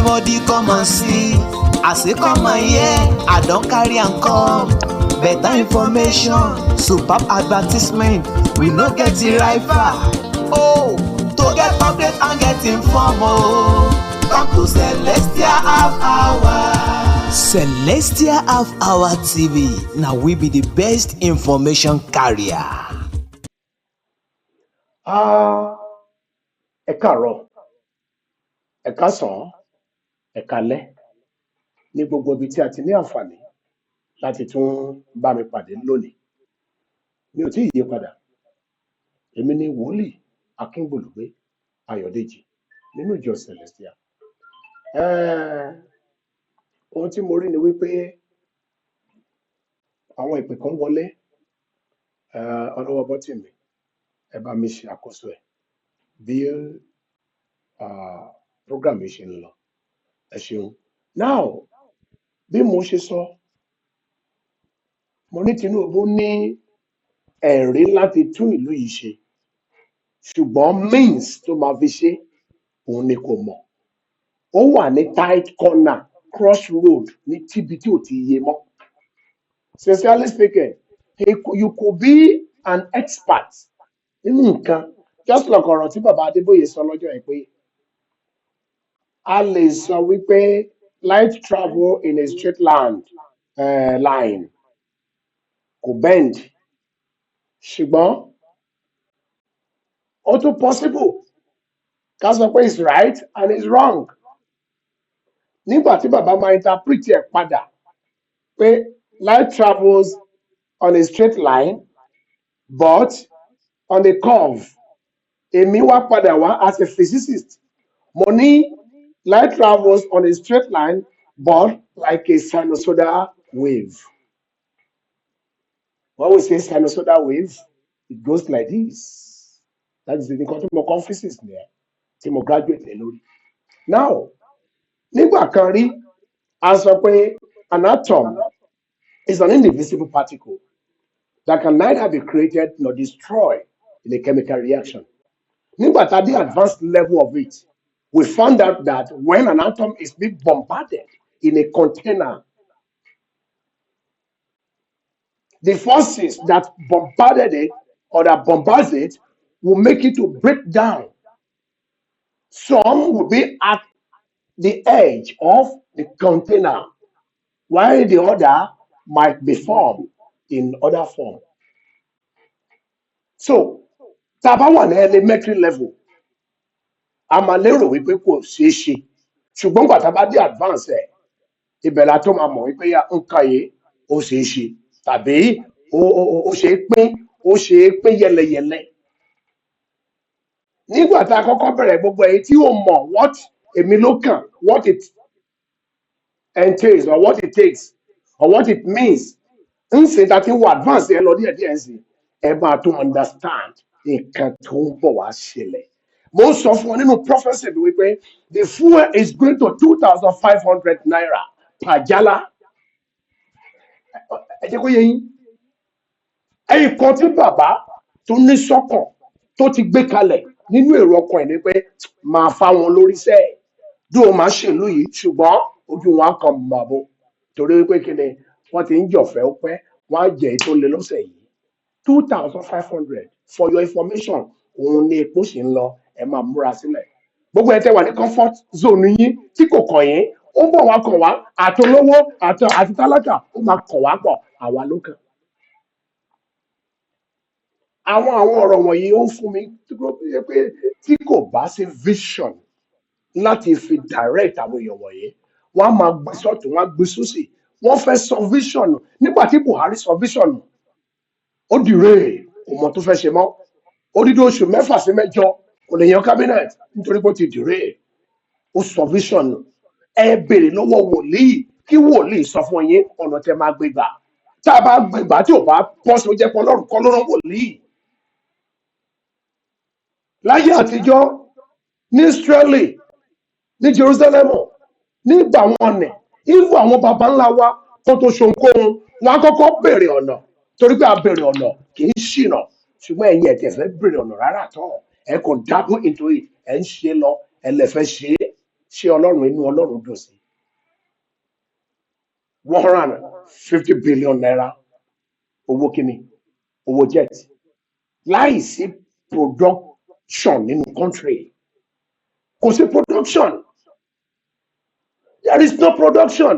Everybody come and see. I say come and hear. I don't carry and come. Better information, superb advertisement. We no get the rival. Oh, to get update and get informed. Oh, come to Celestial Half Hour. Celestial Half Hour TV. Now we be the best information carrier. Ẹ káàárọ̀, ẹ káàsán, ẹ káalẹ́ ní gbogbo ibi tí a ti ní àǹfààní láti tún bá mi pàdé lónìí. Mi ò tí ì yí padà. Èmi ni wòlíì Akingbulugbe Ayodeji nínú ìjọ Celestial. Ohun tí mo rí ni wípé àwọn ìpè kan wọlé, ọlọ́wọ́ bọ́tì mi, ẹ bá mi ṣe àkóso ẹ̀ bí program yìí ṣe ń lọ. Ẹ ṣeun. Now, bí mo ṣe sọ, mo ní Tinubu ní ẹ̀rí láti tún ìlú yìí ṣe, ṣùgbọ́n means tó máa fi ṣe òun ni kò mọ̀. Ó wà ní tight corner, crossroad ní tíbi tí ò ti yé mọ́. Sincerely speaking, you could be an expert nínú nǹkan, just like ọ̀rọ̀ tí bàbá Adébóyè sọ lọ́jọ́ yẹn pé a lè sọ wípé light travel in a straight line kò bend, ṣùgbọ́n ó tún possible ká sọ pé it's right and it's wrong. Nígbà tí bàbá máa interpret ẹ̀ padà pé light travels on a straight line but on a curve. Èmi wá padà wá as a physicist. Mo ní light travels on a straight line but like a sinusoidal wave. When we say sinusoidal wave, it goes like this. That is the nǹkan tí mo kọ́ physics ní ẹ̀ tí mo graduate lé lórí. Now, nígbà kan rí, a sọ pé an atom is an indivisible particle that can neither be created nor destroyed in a chemical reaction. Nígbà tá a dé advanced level of it, we found out that when an atom is being bombarded in a container, the forces that bombarded it or that bombards it will make it to break down. Some will be at the edge of the container, while the other might be formed in other form. So, tá a bá wà ní elementary level, a máa lérò wípé kò ṣeé ṣe, ṣùgbọ́n gbà tá a bá dé advance ẹ̀, ibẹ̀ la tó máa mọ̀ wípé nǹkan yìí ó ṣeé ṣe tàbí ó ṣe é pín yẹlẹyẹlẹ. Nígbà tá a kọ́kọ́ bẹ̀rẹ̀ gbogbo èyí tí ó mọ̀ what èmi ló kàn, what it entails or what it takes or what it means, ń ṣe tá a ti ń wọ advance ẹ lọ díẹ̀díẹ̀ sí ẹ máa tó understand nǹkan tó ń bọ̀ wá ṣẹlẹ̀. Mo ń sọ fún ọ nínú prophecy mi wípé the fuel is going to 2,500 naira per jálá. Ẹ jẹ́ kó yé yín. Ẹ̀yìn kan tí bàbá tó ní sọ́kàn tó ti gbé kalẹ̀ nínú èrò ọkàn ẹ̀ ni pé máa fá wọn lórí sẹ́ẹ̀. Dúró máa ṣèlú yìí ṣùgbọ́n ojú wọn á kan màbo torí pé kí ni wọ́n ti ń jọ̀fẹ́ ó pẹ́ wọ́n á jẹ́ tó lé lọ́sẹ̀ yìí. 2,500 for your information òun ni epo ṣì ń lọ ẹ máa múra sílẹ̀. Gbogbo ẹ tẹ́ wà ní comfort zone yín tí kò kàn yín ó bọ̀ wá kàn wá àtolówó àti tálákà ó máa kàn wá pọ̀ àwa ló kàn. Àwọn ọ̀rọ̀ wọ̀nyí ó ń fún mi pé tí kò bá sí vision láti fi direct àwọn èèyàn wọ̀nyí, wọ́n á máa gbé sọ́tún, wọ́n á gbé sósì. Wọ́n fẹ́ sọ vision nígbà tí Buhari sọ vision ó dìre kò mọ̀ tó fẹ́ ṣe mọ́. Odidi oṣù 6 sí 8 kò lè yan cabinet nítorí pé ó ti dìre. Ó sọ vision. Ẹ béèrè lọ́wọ́ wòlíì kí wòlíì sọ fún yín ọ̀nà tẹ́ máa gbé gbà. Tá a bá gbé gbà tí ò bá pọ́ sí ó jẹ́ pé Ọlọ́run kọ́ ló rán wòlíì. Láyé àtijọ́ ní Israeli ní Jerusalem nígbà wọn nẹ̀ irú àwọn baba ńlá wa kó tó ṣohunkóhun wọn á kọ́kọ́ béèrè ọ̀nà torí pé a béèrè ọ̀nà kì í ṣìnà ṣùgbọ́n ẹ̀yin ẹ̀ tẹ̀ fẹ́ béèrè ọ̀nà rárá tán ẹ kò dabble into it ẹ̀ ń ṣe lọ ẹ lè fẹ́ ṣé ọlọ́run inú ọlọ́run dùn sí 150 billion naira owó kíni owó jet láì sí production nínú country kò sí production there is no production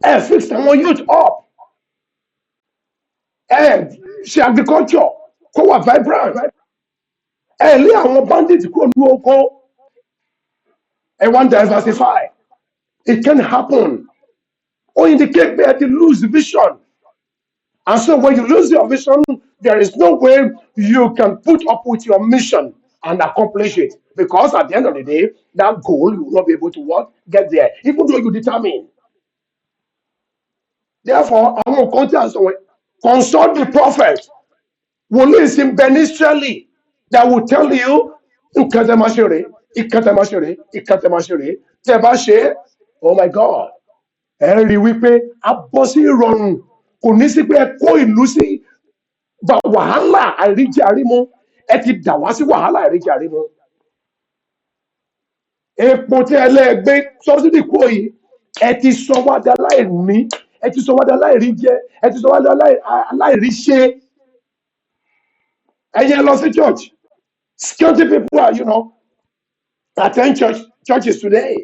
ẹ fix àwọn youth up ẹ ṣe agriculture kó wà vibrant ẹ lé àwọn bandits kúrò ní oko ẹ wá ń diversify it can happen ó indicate pé ẹ ti lose vision. And so when you lose your vision, there is no way you can put up with your mission and accomplish it. Because at the end of the day, that goal, you will not be able to what? Get there. Even though you determine. Therefore, I will consult the prophet. Will listen ministerially that will tell you, oh my God. Ẹ rí wípé a bọ́ sí ìrọ̀rùn kò ní sí pé ẹ kó ìlú sí wàhálà àìríjẹ àrímú ẹ ti dà wá sí wàhálà àìríjẹ àrímú epo tí ẹlẹ́gbẹ́ sọ́bsidì kúrò yìí ẹ ti sọ wá dá láìní ẹ ti sọ wá dá láìríjẹ ẹ ti sọ wá dá láìríṣe ẹyẹ lọ sí church security people are attend churches today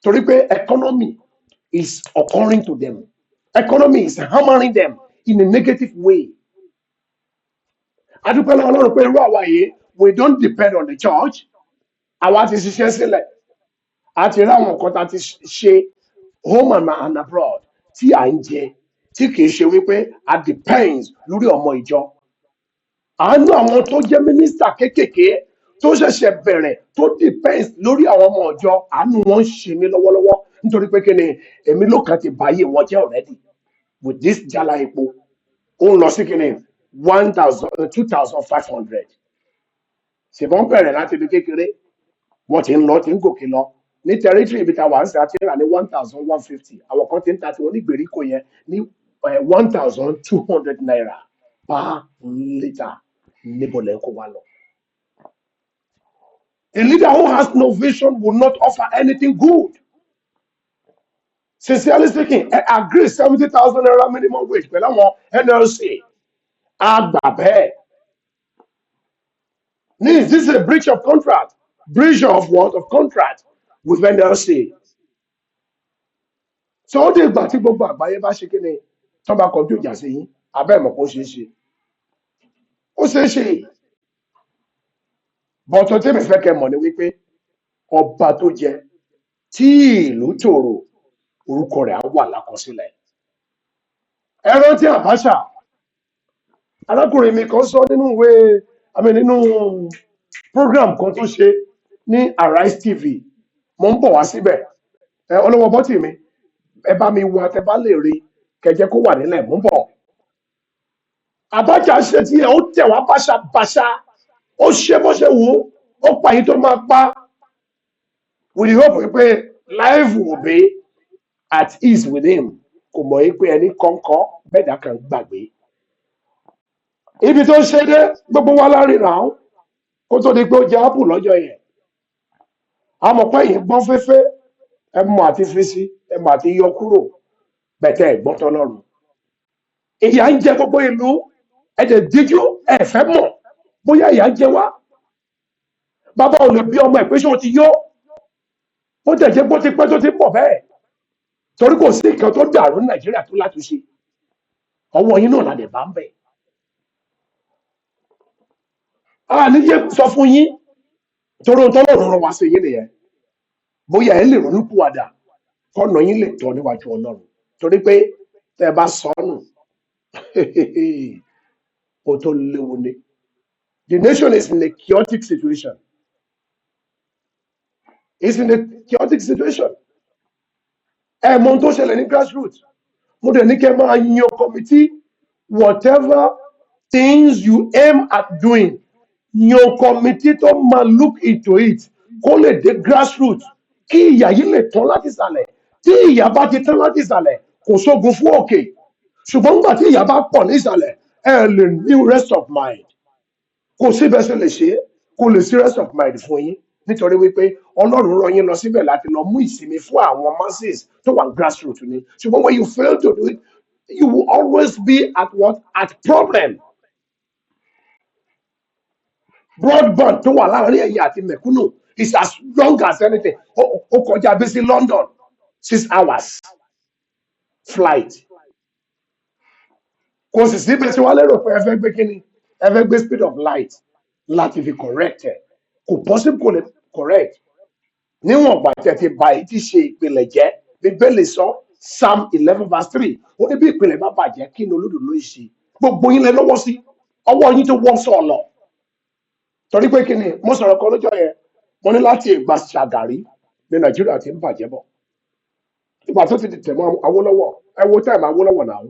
torí pé economy is occurring to them economy is hammering them in a negative way. Adúpẹ́ lọ́wọ́ Ọlọ́run pé irú àwa yìí we don't depend on the church àwa ti ṣiṣẹ́ sílẹ̀ a ti rí àwọn nǹkan tá a ti ṣe home and abroad tí à ń jẹ tí kìí ṣe wípé a depends lórí ọmọ ìjọ àánú àwọn tó jẹ́ mínísítà kéékèèké tó ṣẹ̀ṣẹ̀ bẹ̀rẹ̀ tó depends lórí àwọn ọmọ ìjọ àánú wọn ń ṣe mí lọ́wọ́lọ́wọ́ nítorí pé kí ni èmi ló kàn ti báyé wọn jẹ́ already with this jálá epo ó ń lọ sí kí ni 2,500 ṣùgbọ́n bẹ̀rẹ̀ láti ibi kékeré wọ́n ti ń lọ ti ń gòkè lọ ní territory ibi táwa ń sè àti rà ní 1,150 àwọn kan ti ń ta tiwọn ní ìgbèríko yẹn ní 1,200 naira per litre níbo lẹ́ ń kó wa lọ. A leader who has no vision will not offer anything good. Sincerely speaking, I agree 70,000 naira minimum wage pẹ̀lú àwọn NLC. Àgbà bẹ́ẹ̀. Is this a breach of contract? Breach of what? Of contract with NLC. So ó dé ìgbà tí gbogbo àgbáyé bá ṣe kí ni tó bá kọjú ìjà sí yín, abẹ́ mọ̀ kó ṣeé ṣe. Ó ṣeé ṣe. Bọ́tọ̀ tí mi fẹ́ kẹ́ mọ̀ ni wípé ọba tó jẹ tí ìlú tòrò orúkọ rẹ̀ á wà lákọsílẹ̀. Ẹ rántí Abacha arákùnrin mi kan sọ nínú nínú program kan tó ṣe ní Arise TV mo ń bọ̀ wá síbẹ̀ ọlọ́wọ́ bọ́tì mi ẹ bá mi wá tẹ bá lè rí kẹjẹ kó wà nílẹ̀ mo ń bọ̀. Abacha ṣe tí ẹ ó tẹ̀ wá báṣabàṣa ó ṣe bó ṣe wù ú ó pa yìí tó máa pa with the hope pé life will be at ease with him kò mọ̀ yí pé ẹni kọ́ńkọ́ bẹ́ẹ̀dá kan gbàgbé. Ibi tó ṣe dé gbogbo wa láríra ó kó tó di pé ó jẹ ápù lọ́jọ́ yẹn àmọ́ pé yìí gbọ́n fẹ́fẹ́ ẹ mọ̀ àti fi sí ẹ mọ̀ àti yọ kúrò bẹ̀tẹ̀ ẹ̀gbọ́n tọ́lọ́run. Ìyà ń jẹ gbogbo ìlú ẹ̀jẹ̀ díjú ẹ fẹ́ mọ̀ bóyá ìyà ń jẹ wá. Bàbá ò lè bí ọmọ ẹ̀ pé ṣé o ti yó ó tẹ̀ jẹ́ bó ti pẹ́ tó ti pọ̀ bẹ́ẹ̀ torí kò sí nǹkan tó dàrú ní Nàìjíríà tó látúnṣe ọwọ́ yín náà ládẹ̀ bá ń bẹ̀. Níyẹ sọ fún yín torí ohun tọ́lọ́run rán wá sí yín nìyẹn bóyá ẹ lè ronú pìwàdà kọ́nà yín lè tọ́ níwájú Ọlọ́run torí pé tẹ́ ẹ bá sọnù ó tó léwu ni. The nation is in a chaotic situation. It's in a chaotic situation. Ẹ mọ ohun tó ṣẹlẹ̀ ní grassroots mo dẹ̀ ní kẹ́ máa yan committee whatever things you aim at doing yan committee tó máa look into it kó lè dé grassroots kí ìyà yìí lè tán láti ìsàlẹ̀ tí ìyà bá ti tán láti ìsàlẹ̀ kò sógun fún òkè ṣùgbọ́n nígbà tí ìyà bá pọ̀ ní ìsàlẹ̀ ẹ lè ní rest of mind kò síbẹ̀ ṣe lè ṣe kò lè sí rest of mind fún yín nítorí wípé Ọlọ́run rán yín lọ síbẹ̀ láti lọ mú ìsinmi fún àwọn masses tó wà grassroots ni ṣùgbọ́n when you fail to do it you will always be at what at problem. Broadband tó wà láàrin ẹ̀yin àti mẹ̀kúnnù is as long as anything ó kọjá bí sí London 6 hours flight kò sì síbẹ̀ tí wọ́n lérò pé ẹ fẹ́ gbé kíni ẹ fẹ́ gbé speed of light láti fi correct ẹ̀ kò possible kò lè correct níwọ̀n ìgbà tí ẹ ti ba èyí tí ṣe ìpìlẹ̀ jẹ́ Bíbélì sọ Psalm 11:3 ó ní bí ìpìlẹ̀ bá bàjẹ́ kí ni olódodo ló ṣe gbogbo yín lẹ lọ́wọ́ sí ọwọ́ yín tó wọ́n sọ̀ lọ torí pé kíni mo sọ̀rọ̀ kan lọ́jọ́ yẹn mo ní láti ìgbà Ṣàgàrí ní Nàìjíríà ti ń bàjẹ́ bọ̀ ìgbà tó ti tẹ̀ mọ́ Awólọ́wọ̀ ẹ wo táìmù Awólọ́wọ̀ náà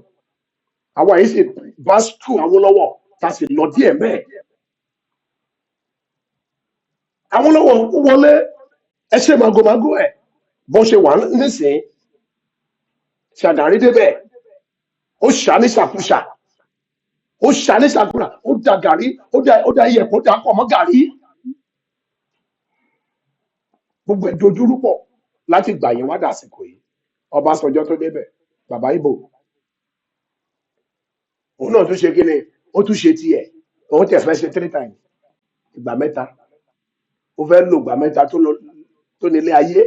àwọn yìí sì bá skul Awólọ́wọ̀ tá a sì lọ díẹ̀ mẹ́ẹ̀ Awólọ́wọ̀ wọlé ẹṣẹ́ magomago ẹ̀ bó ṣe wà nísìnyí Ṣàgàrí débẹ̀ ó ṣà ní ṣàkúṣà ó ṣà ní ṣàkúṣà ó da gàrí ó da iyẹ̀pọ̀ da pọ̀ mọ́ gàrí gbogbo ẹ̀ dojúrú pọ̀ láti gbà yín wá dàsìkò yìí Ọbásanjọ́ tó débẹ̀ bàbá Ìgbò òun náà tún ṣe kí ni ó tún ṣe tiẹ̀ òun tẹ̀ fẹ́ ṣe 3 times ìgbà mẹ́ta ó fẹ́ lò ìgbà mẹ́ta tó nílé ayé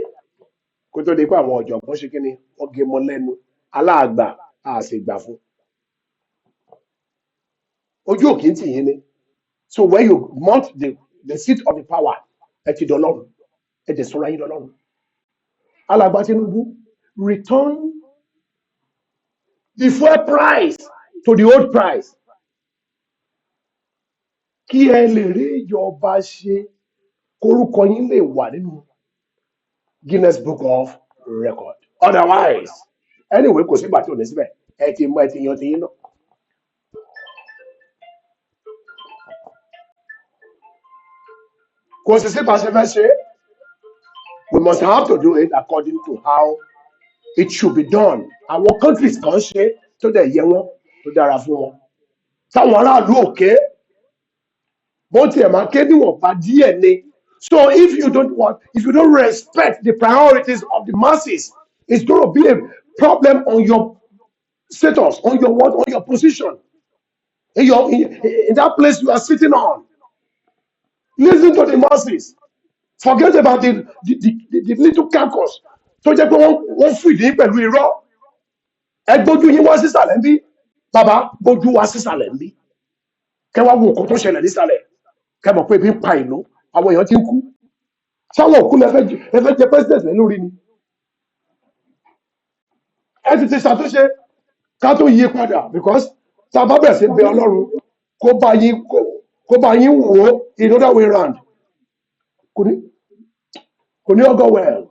kó tó di pé àwọn ọ̀jọ̀gbọ́n ṣe kí ni wọ́n gé mọ́ lẹ́nu aláàgbà a sì gbà fún ojú òkè tì yín ni so when you mount the seat of the power ẹ ti dọlọ́run ẹ dẹ̀ sọ́ra yín dọlọ́run alàgbà Tinubu return the fuel price to the old price kí ẹ lè rí ìjọba ṣe korúkọ yín lè wà nínú Guinness Book of Record otherwise anyway kò sígbà tí ò ní síbẹ̀ ẹ ti mọ ẹ ti yan ti yín náà kò sì sígbà ṣe fẹ́ ṣe we must have to do it according to how it should be done àwọn countries kan ṣe tó dẹ̀ yẹ wọ́n tó dára fún wọn táwọn aráàlú òkè bó tiẹ̀ máa ké níwọ̀nba díẹ̀ ni so if you don't respect the priorities of the masses it's going to be a problem on your status on your what on your position in that place you are sitting on listen to the masses forget about the little carcass tó jẹ́ pé wọ́n fìdí pẹ̀lú irọ́ ẹ gbójú yín wá sísàlẹ̀ ń bí bàbá gbójú wá sísàlẹ̀ ń bí kẹ́ wá wo nǹkan tó ṣẹlẹ̀ nísàlẹ̀ kẹ́ mọ̀ pé ebi ń pa ìlú àwọn èèyàn ti ń kú sáwọn òkú lẹ́fẹ́ jẹ president lé lórí ni ẹ ti ṣàtúnṣe ká tó yí padà because tá a bá bẹ̀rẹ̀ sí bẹ Ọlọ́run kó bá yín wò ó in other way round kò ní ọgọ́ well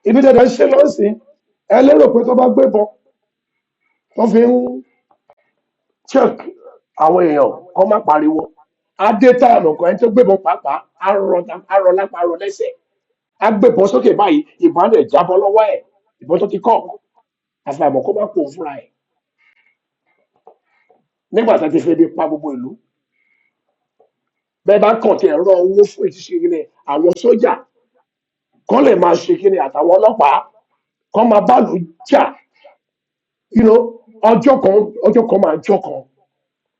ibi dandan ṣe lọ́sìn ẹ lérò pé tó bá gbébọn tó fi ń check àwọn èèyàn kó má pariwo adé táàmù kan ẹni tó gbébọn pàápàá arọ lápá arọ lẹ́sẹ̀ á gbébọn sókè báyìí ìbọn lè jábọ́ lọ́wọ́ ẹ̀ ìbọn tó ti kọ́ àfàìmọ̀ kó má pò fúnra ẹ̀ nígbà tá a ti fi ebi pa gbogbo ìlú bẹ́ẹ̀ bá kàn tí ẹ̀ rọ owó fún ìṣiṣẹ́ kíni àwọn sójà kán lè máa ṣe kíni àtàwọn ọlọ́pàá kán máa bá lù jà ọjọ́ kan máa jọ́ kan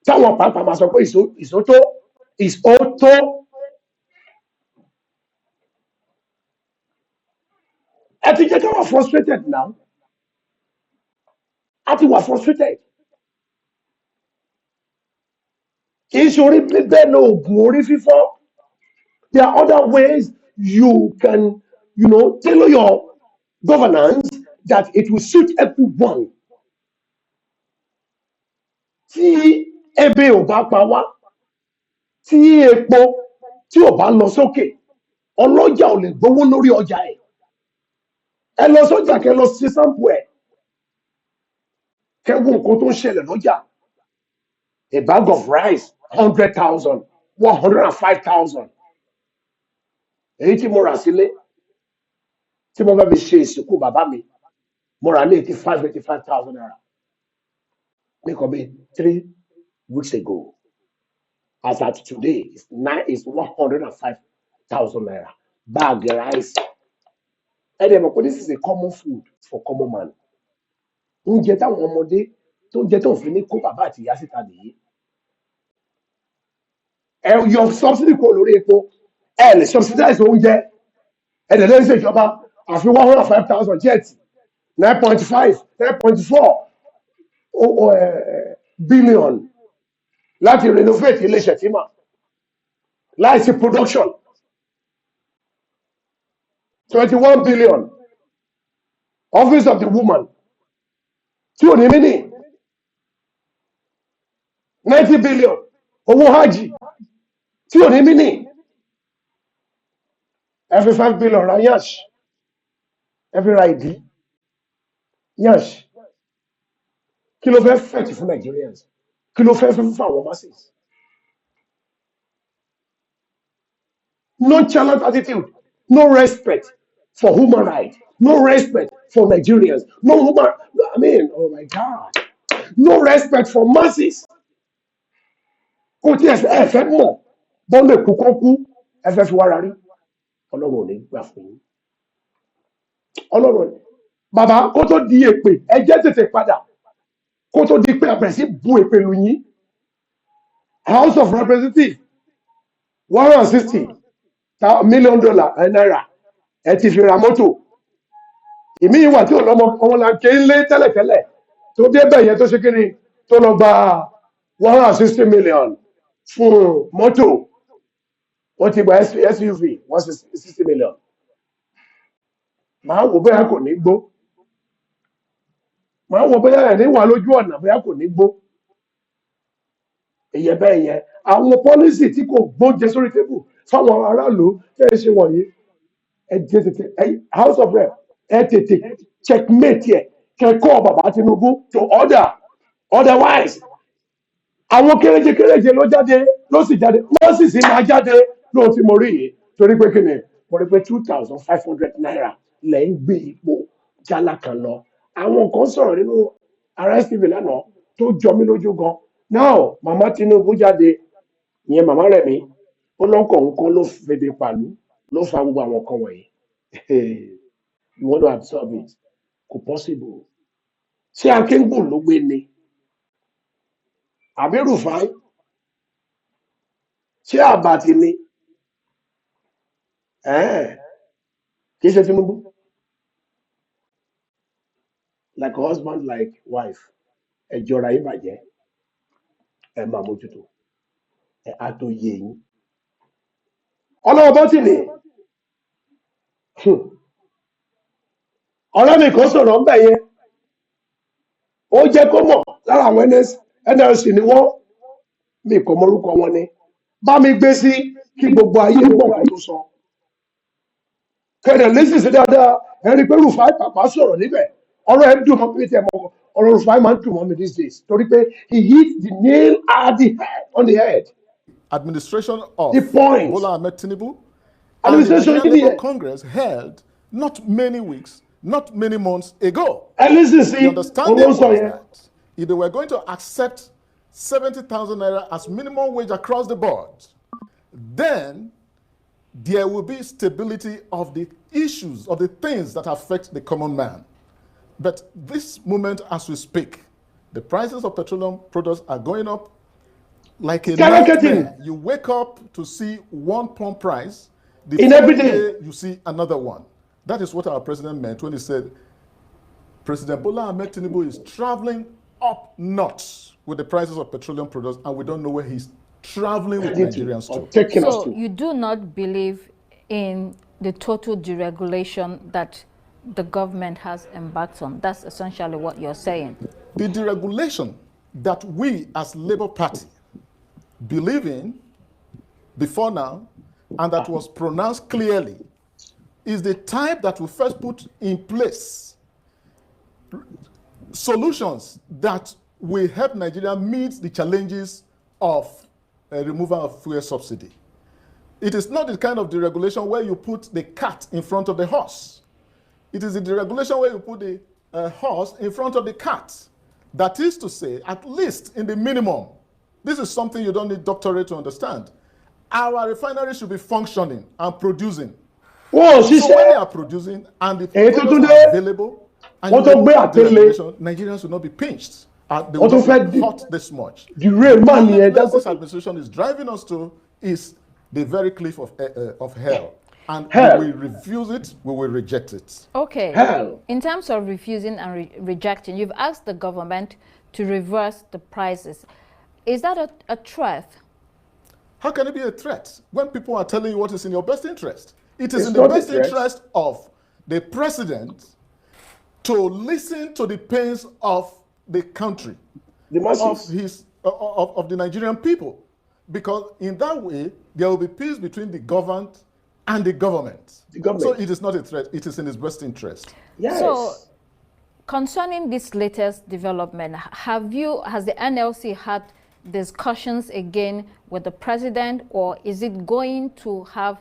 táwọn pàápàá máa sọ pé ìsótó ẹ ti jẹ́ ká wà frustrated now a ti wà frustrated kì í ṣe orí bíbẹ́ ní oògùn orí fífọ́ there are other ways you can tailor your governance that it will suit everyone tí ebi ò bá pa wá tí epo tí ò bá lọ sókè ọlọ́jà ò lè gbowó lórí ọjà ẹ̀ ẹ lọ sọ́jà kẹ́ lọ sí sampo ẹ̀ kẹ́ wo nǹkan tó ń ṣẹlẹ̀ lọ́jà a bag of rice 100,000 105,000 èyí tí mo rà sílé tí mo bá fi ṣe ìsìnkú bàbá mi mo rà ní 85,000 naira nìkan bí 3 weeks ago as at today is 105,000 5,000 naira. Bag rice. And then this is a common food for common man. Oúnjẹ táwọn ọmọdé tó ń jẹ tó ń fi ní kó bàbá àti ìyá síta nìyí. Ẹ yọ subsidy kúrò lórí epo. Ẹ lè subsidize oúnjẹ. Ẹ dẹ̀ lẹ́yìn ìṣèjọba àfi 105,000 jet 9.5 9.4 billion láti renovate ilé Shettima láìsí production 21 billion office of the woman tí ò ní mí 90 billion owó hajj tí ò ní mí every 5 billion ra yash every ra ìdí yash kí ló fẹ́ fẹ̀tì fún Nigerians kí ló fẹ́ fún àwọn masses. Nonchalant attitude, no respect for human rights, no respect for Nigerians, oh my God, no respect for masses. Kò tí ẹ fẹ́ mọ̀ bọ́n lè kú kán kú ẹ fẹ́ fi wára rí Ọlọ́run ò ní gbà fún yín. Ọlọ́run bàbá kó tó di èpè ẹ jẹ́ tètè padà kó tó di pé àbẹ̀rẹ̀ sí bu èpè lù yín. House of Representatives $160 million naira ẹ ti fi ra mọ́tò ìmí ìwà tí ò lọ́mọ ọmọ là ń ké lé tẹ́lẹ̀tẹ́lẹ̀ tó débẹ̀ yẹn tó ṣe kiri tó lọ gba 160 million fún mọ́tò wọ́n ti gba SUV 160 million. Màá wò bóyá kò ní gbó màá wò bóyá ẹ̀ ní wà lójú ọ̀nà bóyá kò ní gbó èyẹ bẹ́ẹ̀ yẹn àwọn pọ́lísì tí kò gbóúnjẹ sórí tébù fáwọn aráàlú fẹ́ ṣe wọ̀nyí ẹ jẹ́ tètè House of Rep ẹ tètè checkmate ẹ kẹ́kọ̀ọ́ bàbá Tinubu to order otherwise àwọn kéréje ló jáde ló sì jáde wọ́n sì máa jáde lóò tí mo rí yìí torí pé kíni mo rí pé 2,500 naira lẹ́ ń gbé ipò jálá kan lọ àwọn kan sọ̀rọ̀ nínú Arise TV lánàá tó jọ mí lójú gan now màmá Tinubu jáde ìyẹn màmá rẹ̀ mi ó lọ́kọ̀ nǹkan ló fèdè pàlú ló fa gbogbo àwọn kan wọ̀nyí you want to absorb it kò possible ṣé Akingbulugbe ni àbí Rufai ṣé Àbàtì ni kì í ṣe Tinubu like a husband like wife ẹ jọra yín bàjẹ́ ẹ máa mójútó ẹ á tó yé yín ọlọ́wọ́ bọ́tì ni ọ̀rẹ́ mi kan sọ̀rọ̀ ń bẹ̀ yẹn ó jẹ́ kó mọ̀ lára àwọn NLC ni wọ́n mi kò mọrúkọ wọn ni bá mi gbé sí kí gbogbo ayé gbọ́ nǹkan tó sọ kẹ̀dẹ̀ lẹ́sìn sí dáadáa ẹni pé Rufai pàpà sọ̀rọ̀ níbẹ̀ ọ̀rọ̀ ẹ̀ dùn mọ́ pé tẹ̀ mọ́ ọ̀rọ̀ Rufai máa ń dùn mọ́ mi these days torí pé he hit the nail on the head. Administration of the point Bola Ahmed Tinubu and administration the Labour Congress held not many weeks, not many months ago. The understanding was that if they were going to accept 70,000 naira as minimum wage across the board, then there will be stability of the issues, of the things that affect the common man. But this moment as we speak, the prices of petroleum products are going up like a nightmare. You wake up to see one pump price, the following day you see another one. That is what our president meant when he said President Bola Ahmed Tinubu is traveling up north with the prices of petroleum products, and we don't know where he's traveling with Nigerians to. So you do not believe in the total deregulation that the government has embarked on? That's essentially what you're saying. The deregulation that we as Labour Party believe in before now, and that was pronounced clearly, is the type that will first put in place solutions that will help Nigeria meet the challenges of removal of fuel subsidy. It is not the kind of deregulation where you put the cat in front of the horse. It is the deregulation where you put the horse in front of the cat. That is to say, at least in the minimum, this is something you don't need doctorate to understand. our refineries should be functioning and producing. Wọ́n ò So when they ṣiṣẹ́. are producing and the Èyí tó tún products dé, are available and wọ́n you tó gbé remove àtẹlé. deregulation, Nigerians will not be pinched. They will Wọ́n tó not be fẹ́ hurt this much. derail The man only nìyẹn place this Dangote. administration is driving us to is the very cliff of hell. And Hell. we will refuse it, we will reject it. Okay. Hell. In terms of refusing and rejecting, you've asked the government to reverse the prices. Is that a threat? How can it be a threat when people are telling you what is in your best interest? It is It's in the not a best threat. interest of the president to listen to the pains of the country, The masses. of the Nigerian people, because in that way there will be peace between the governed and the government. The government. So it is not a threat; it is in his best interest. Yes. So, concerning this latest development, has the NLC had discussions again with the president, or is it going to have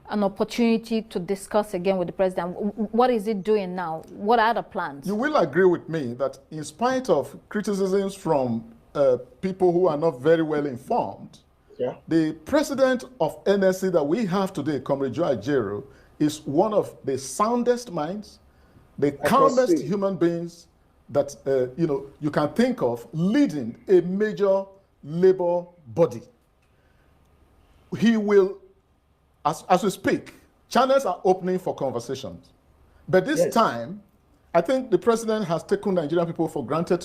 an opportunity to discuss again with the president? What is it doing now? What are the plans? You will agree with me that in spite of criticisms from people who are not very well informed, Yeah. the president of NSC that we have today, Comrade Joe Ajero, is one of the soundest minds, the calmest see. human beings that you can think of leading a major labor body. He will, as we speak, channels are opening for conversations. But this Yes. time, I think the president has taken Nigerian people for granted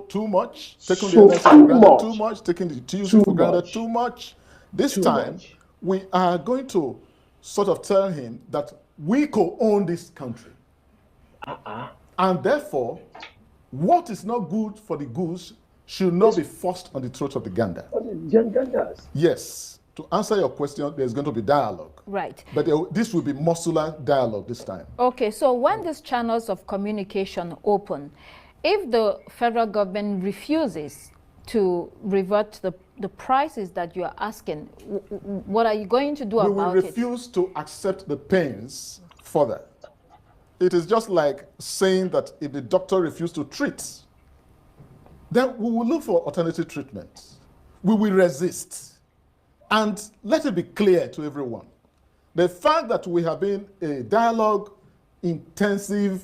too much, taken So the NSC for granted much. too much, taking the TUC Too for granted much. too much. This Too time, much. we are going to sort of tell him that we co-own this country. And therefore, what is not good for the goose should not be forced on the throat of the gander. Genders. Yes, to answer your question, there's going to be dialogue. Right. But this will be muscular dialogue this time. Okay, so when these channels of communication open, if the federal government refuses to revert the prices that you are asking, what are you going to do We will about it? refuse to accept the pains further. It is just like saying that if the doctor refused to treat, then we will look for alternative treatment. We will resist. And let it be clear to everyone, the fact that we have been a dialogue, intensive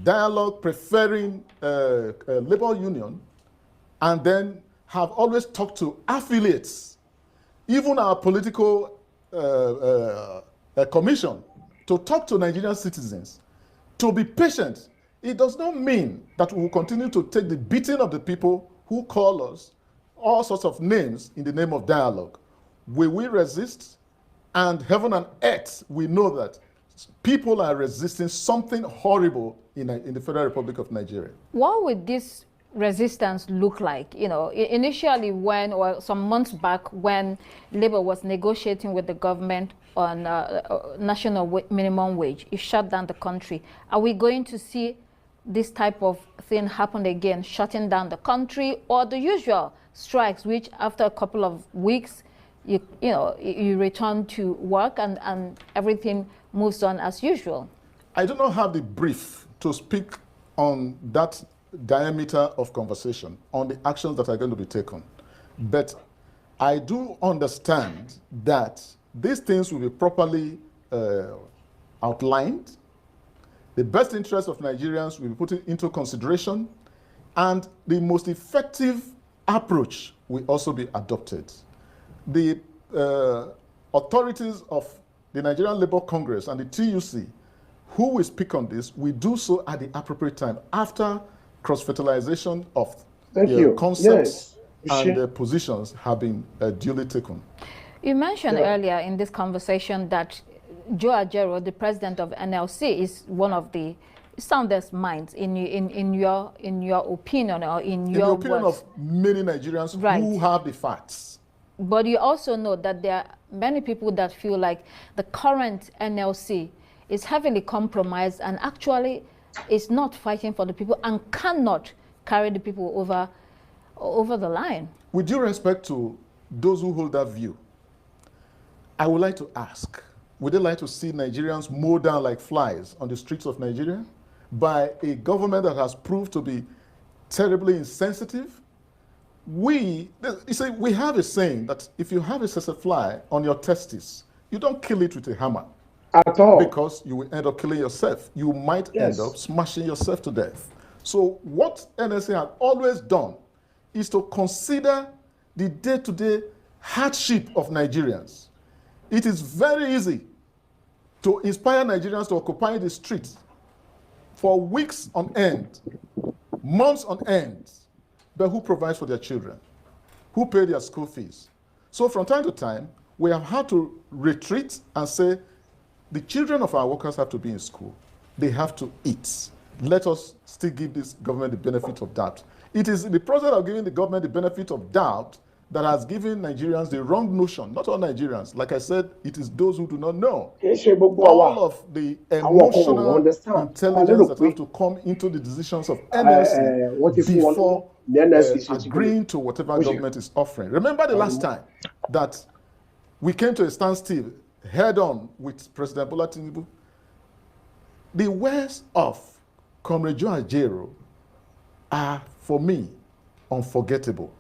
dialogue preferring labor union, and then have always talked to affiliates, even our political commission, to talk to Nigerian citizens, to be patient. It does not mean that we will continue to take the beating of the people who call us all sorts of names in the name of dialogue. We will resist, and heaven and earth, we know that people are resisting something horrible in the Federal Republic of Nigeria. What would this resistance look like? You know, initially when, or some months back, when Labour was negotiating with the government on national minimum wage, it shut down the country. Are we going to see this type of thing happen again, shutting down the country, or the usual strikes, which after a couple of weeks, you return to work and everything moves on as usual? I do not have the brief to speak on that diameter of conversation, on the actions that are going to be taken. But I do understand that these things will be properly outlined. The best interests of Nigerians will be put into consideration, and the most effective approach will also be adopted. The authorities of the Nigerian Labour Congress and the TUC, who will speak on this, will do so at the appropriate time, after cross-fertilization of concepts and the positions have been duly taken. You mentioned earlier in this conversation that Joe Ajero, the president of NLC, is one of the soundest minds in your opinion, or in your the opinion words. of many Nigerians Right. who have the facts. But you also know that there are many people that feel like the current NLC is heavily compromised and actually is not fighting for the people and cannot carry the people over the line. With due respect to those who hold that view, I would like to ask, would they like to see Nigerians mowed down like flies on the streets of Nigeria by a government that has proved to be terribly insensitive, you see, we have a saying that if you have a fly on your testes, you don't kill it with a hammer. At all. Because you will end up killing yourself. You might end up smashing yourself to death. So what NSA has always done is to consider the day-to-day hardship of Nigerians. It is very easy to inspire Nigerians to occupy the streets for weeks on end, months on end. But who provides for their children? Who pay their school fees? So from time to time, we have had to retreat and say, the children of our workers have to be in school. They have to eat. Let us still give this government the benefit of doubt. It is the process of giving the government the benefit of doubt that has given Nigerians the wrong notion. Not all Nigerians. Like I said, it is those who do not know. All of the emotional intelligence that have to come into the decisions of NLC before agreeing to whatever government is offering. Remember the last time that we came to a standstill head-on with President Bola Tinubu? The words of Comrade Joe Ajero are, for me, unforgettable.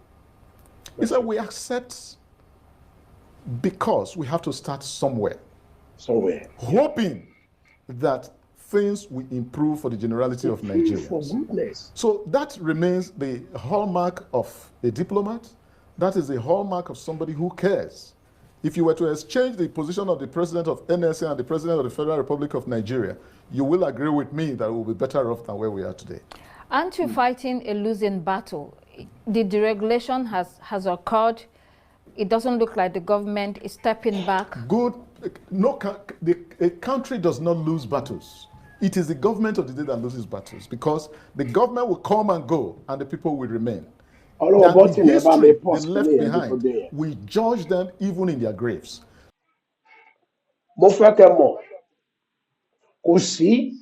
He said, we accept because we have to start somewhere. Hoping that things will improve for the generality of Nigerians. For goodness. So that remains the hallmark of a diplomat. That is the hallmark of somebody who cares. If you were to exchange the position of the president of NSA and the president of the Federal Republic of Nigeria, you will agree with me that we will be better off than where we are today. Aren't you fighting a losing battle? The deregulation has occurred. It doesn't look like the government is stepping back. Good. No, a country does not lose battles. It is the government of the day that loses battles, because the government will come and go and the people will remain. That the history they left behind, we judge them even in their graves. Mo fẹ́ kẹ́ mọ̀, kò sí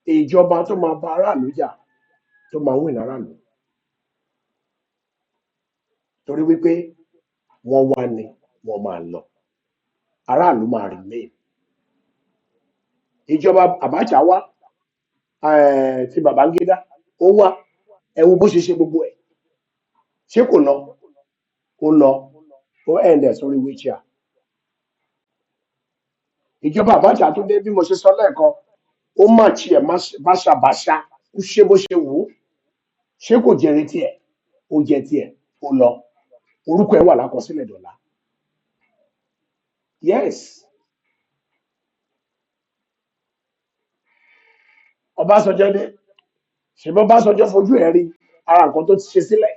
ìjọba tó máa bá aráàlú jà tó máa wìn aráàlú. Torí wípé wọ́n wá ní wọ́n máa lọ. Aráàlú máa remain. Ìjọba Abacha wá, ti Babangida ó wá, ẹ wo bó ṣe gbogbo ẹ̀. Ṣé kò lọ? Ó lọ, ó end ẹ̀ sórí wheelchair. Ìjọba Abacha tó dé bí mo ṣe sọ lẹ́ẹ̀kan, ó máa tiẹ̀ báṣabàṣa, ó ṣe bó ṣe wù ú. Ṣé kò jẹ̀rẹ̀ tiẹ̀? Ó jẹ tiẹ̀, ó lọ. Orúkọ ẹ̀ wà lákọsílẹ̀ dọ̀la. Yes. Ọbásanjọ́ dé. Ṣèbí Ọbásanjọ́ fojú ẹ̀ rí ara nǹkan tó ti ṣe sílẹ̀,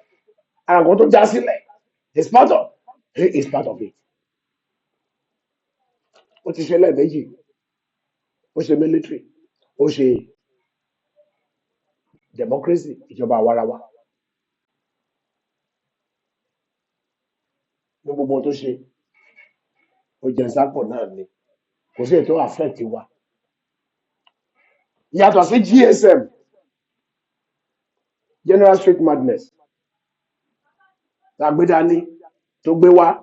ara nǹkan tó já sílẹ̀. He is part of it. Ó ti ṣe lẹ́ẹ̀mejì. Ó ṣe military. Ó ṣe democracy, ìjọba àwarawa. Ní gbogbo tó ṣe, ó jẹ sápò náà ni. Kò sí ètò affect wa. Yàtọ̀ sí GSM, General Street Madness, tàgbédání tó gbé wá,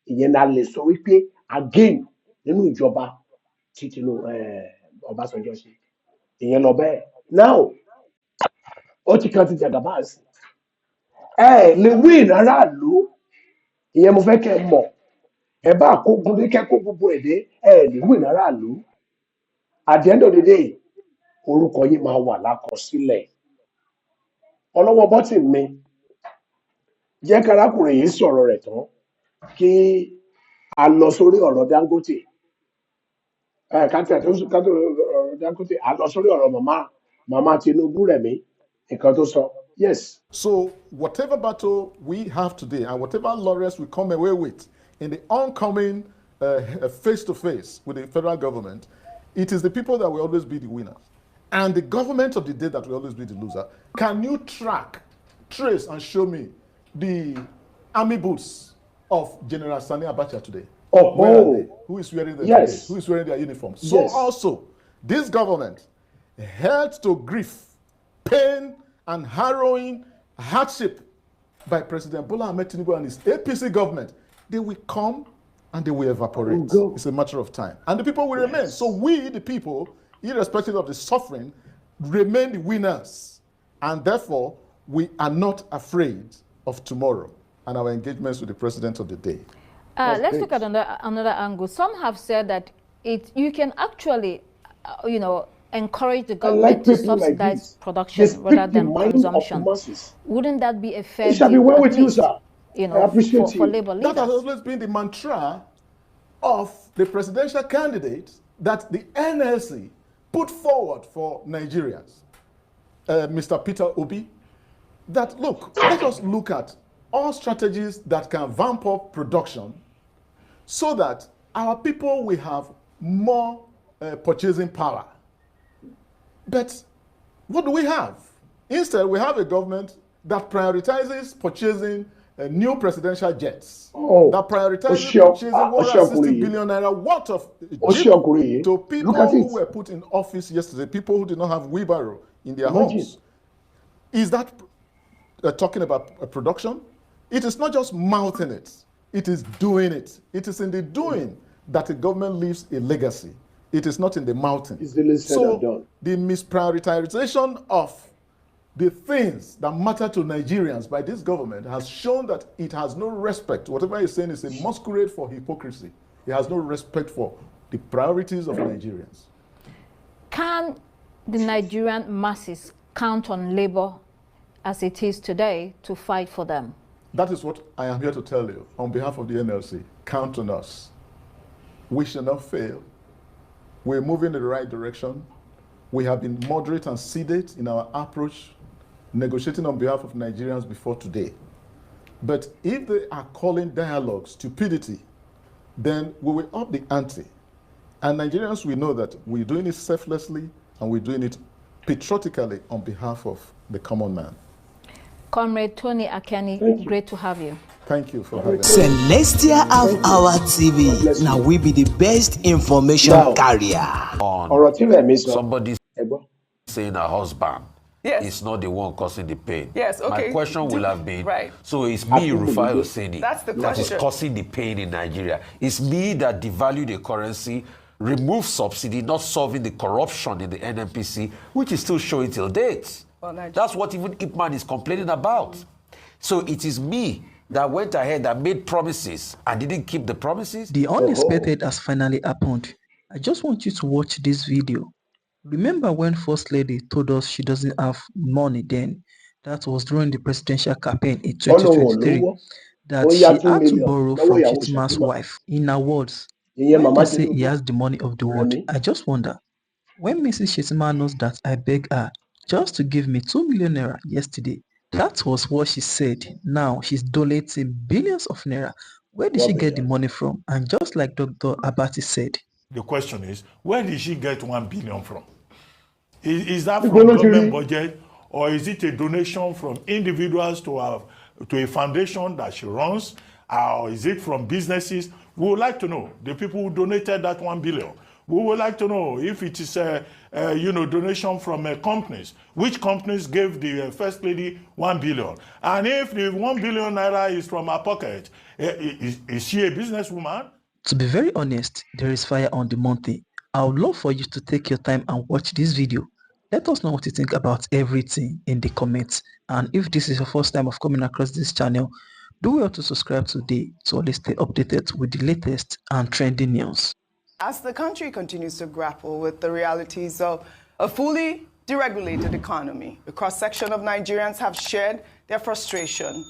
ìyẹn náà lè sọ wípé again nínú ìjọba tí Ọbásanjọ́ ṣe. Ìyẹn lọ bẹ́ẹ̀. Now, ó ti kan ti jàgàbá sí. Lè win aráàlú. Ìyẹn mo fẹ́ kẹ́ ẹ mọ̀. Ẹ bá kógun dé kẹ́kọ̀ọ́ gbogbo èdè, lè win aráàlú. At the end of the day, orúkọ yìí máa wà lákọsílẹ̀. Ọlọ́wọ́ bọ́tì mi, jẹ́ kárákùnrin yìí sọ̀rọ̀ rẹ̀ tán kí a lọ sórí ọ̀rọ̀ Dangote. Káàtì ọ̀rọ̀ Dangote, a lọ sórí ọ̀rọ̀ màmá Tinubu rẹ̀ mí, nǹkan tó sọ. Yes. So whatever battle we have today and whatever laurels we come away with in the oncoming face-to-face with the federal government, it is the people that will always be the winners. And the government of the day that will always be the loser. Can you trace, and show me the army boots of General Sani Abacha today? Where are they? Who is wearing them today? Who is wearing their uniform? So also, this government held to grief, pain, and harrowing hardship by President Bola Ahmed Tinubu and his APC government, they will come and they will evaporate. It's a matter of time. And the people will remain. So we, the people, irrespective of the suffering, remain the winners. And therefore, we are not afraid of tomorrow and our engagements with the president of the day. Let's look at another angle. Some have said that you can actually, encourage the government to subsidize production rather than consumption. Wouldn't that be a fair deal, well at least, for labor leaders? That has always been the mantra of the presidential candidate that the NLC put forward for Nigerians, Mr. Peter Obi, that look, let us look at all strategies that can vamp up production so that our people will have more purchasing power. But what do we have? Instead, we have a government that prioritizes purchasing new presidential jets, that prioritizes purchasing 160 billion naira worth of jeep to people who were put in office yesterday, people who did not have wheelbarrow in their homes. Is that talking about production? It is not just mouthing it, it is doing it. It is in the doing that the government leaves a legacy. It is not in the mouthing. So the misprioritization of the things that matter to Nigerians by this government has shown that it has no respect. Whatever he's saying is a masquerade for hypocrisy. It has no respect for the priorities of Nigerians. Can the Nigerian masses count on labor as it is today to fight for them? That is what I am here to tell you on behalf of the NLC. Count on us. We shall not fail. We're moving in the right direction. We have been moderate and sedate in our approach, negotiating on behalf of Nigerians before today. But if they are calling dialogue stupidity, then we will up the ante. And Nigerians will know that we're doing it selflessly and we're doing it patriotically on behalf of the common man. Comrade Tony Akeni, great to have you. Thank you for having me. Celestial Half Hour TV. Now we be the best information carrier. Somebody saying her husband is not the one causing the pain. Yes, okay. My question will have been, so it's me, Rufai Hosseini, that is causing the pain in Nigeria. It's me that devalue the currency, remove subsidy, not solving the corruption in the NNPC, which is still showing till date. Well, that's what even Ipman is complaining about. So it is me that went ahead and made promises and didn't keep the promises. The unexpected has finally happened. I just want you to watch this video. Remember when First Lady told us she doesn't have money then? That was during the presidential campaign in 2023. That she had to borrow from Chitima's wife. In her words, when they say he has the money of the world, I just wonder, when Mrs. Chitima knows that I begged her just to give me 2 million naira yesterday, that was what she said. Now she's donating billions of naira. Where did she get the money from? And just like Dr. Abati said, the question is, where did she get 1 billion from? Is that from government budget, or is it a donation from individuals to a foundation that she runs, or is it from businesses? We would like to know the people who donated that 1 billion. We would like to know if it is a donation from companies. Which companies gave the First Lady 1 billion? And if the 1 billion naira is from her pocket, is she a businesswoman? To be very honest, there is fire on the mountain. I would love for you to take your time and watch this video. Let us know what you think about everything in the comments. And if this is your first time of coming across this channel, do well to subscribe today to always stay updated with the latest and trending news. As the country continues to grapple with the realities of a fully deregulated economy, a cross-section of Nigerians have shared their frustration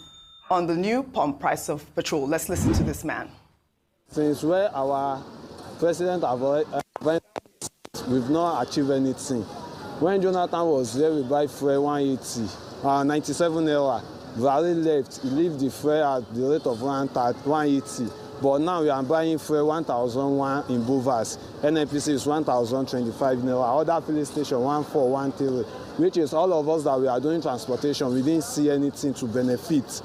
on the new pump price of petrol. Let's listen to this man. Since where our president we've not achieved anything. When Jonathan was there, we buy fuel 180, 97 naira. Buhari left, he left the fuel at the rate of 180. But now we are buying fuel 1,001 in Bovas. NNPC is 1,025 naira. Other filling station 1,413, which is all of us that we are doing transportation. We didn't see anything to benefit.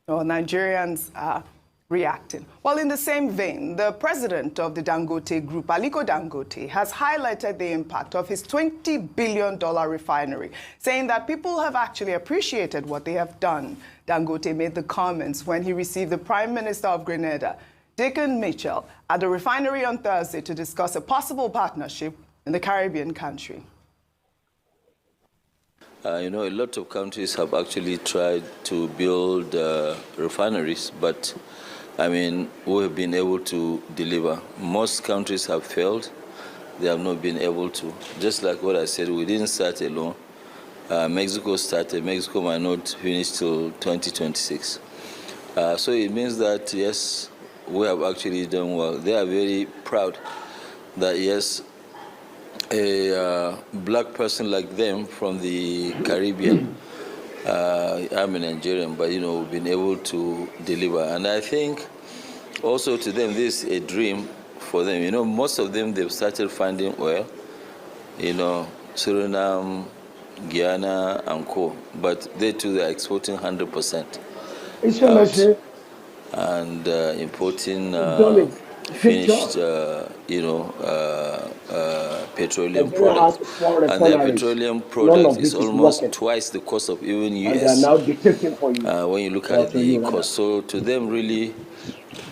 Well, Nigerians are reacting. Well, in the same vein, the president of the Dangote Group, Aliko Dangote, has highlighted the impact of his $20 billion refinery, saying that people have actually appreciated what they have done. Dangote made the comments when he received the Prime Minister of Grenada, Dickon Mitchell, at the refinery on Thursday to discuss a possible partnership in the Caribbean country. You know, a lot of countries have actually tried to build refineries, but I mean, we have been able to deliver. Most countries have failed. They have not been able to. Just like what I said, we didn't start alone. Mexico started. Mexico might not finish till 2026. So it means that, yes, we have actually done well. They are very proud that, yes, a black person like them from the Caribbean, I'm a Nigerian, but, you know, we've been able to deliver. And I think also to them, this is a dream for them. You know, most of them, they've started finding oil, you know, Suriname, Guyana, and co. But they too, they're exporting 100% out and importing finished, you know, petroleum products. And their petroleum product is almost twice the cost of even US when you look at the cost. So to them, really,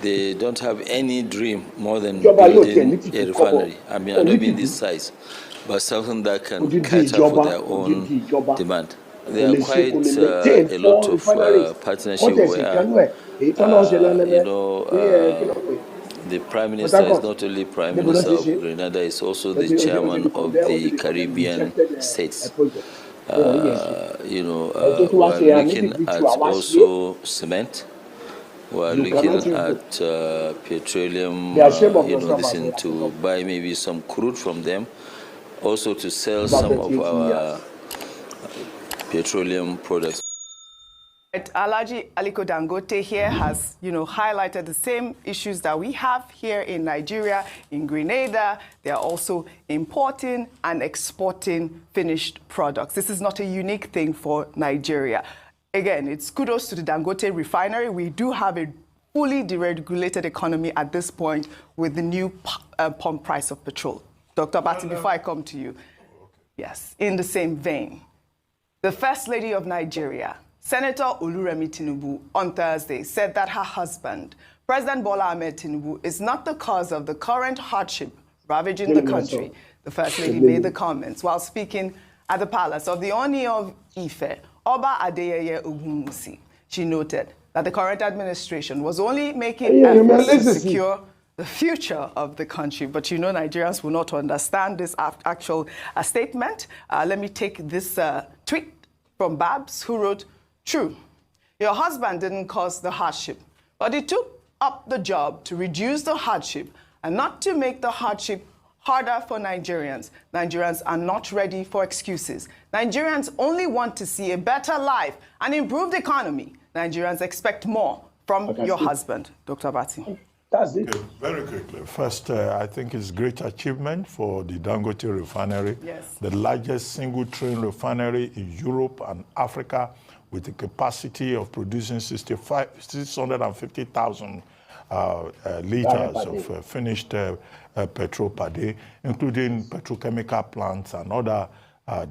they don't have any dream more than building a refinery. I mean, I don't mean this size, but something that can cater for their own demand. There are quite a lot of partnership where, you know, the Prime Minister is not only Prime Minister of Grenada, he's also the chairman of the Caribbean states. You know, we're looking at also cement. We're looking at petroleum, you know, this in to buy maybe some crude from them, also to sell some of our petroleum products. Alhaji Aliko Dangote here has, you know, highlighted the same issues that we have here in Nigeria, in Grenada. They are also importing and exporting finished products. This is not a unique thing for Nigeria. Again, it's kudos to the Dangote refinery. We do have a fully deregulated economy at this point with the new pump price of petrol. Dr. Bati, before I come to you. Yes, in the same vein, the First Lady of Nigeria, Senator Oluremi Tinubu, on Thursday said that her husband, President Bola Ahmed Tinubu, is not the cause of the current hardship ravaging the country. The First Lady made the comments while speaking at the palace of the Oni of Ife, Oba Adeyeye Ogunwusi. She noted that the current administration was only making efforts to secure the future of the country. But you know, Nigerians will not understand this actual statement. Let me take this tweet from Babs, who wrote, "True, your husband didn't cause the hardship, but he took up the job to reduce the hardship and not to make the hardship harder for Nigerians. Nigerians are not ready for excuses. Nigerians only want to see a better life and improved economy. Nigerians expect more from your husband." Dr. Bati. That's it. Okay, very quickly. First, I think it's a great achievement for the Dangote refinery. Yes. The largest single train refinery in Europe and Africa, with a capacity of producing 650,000 liters of finished petrol per day, including petrochemical plants and other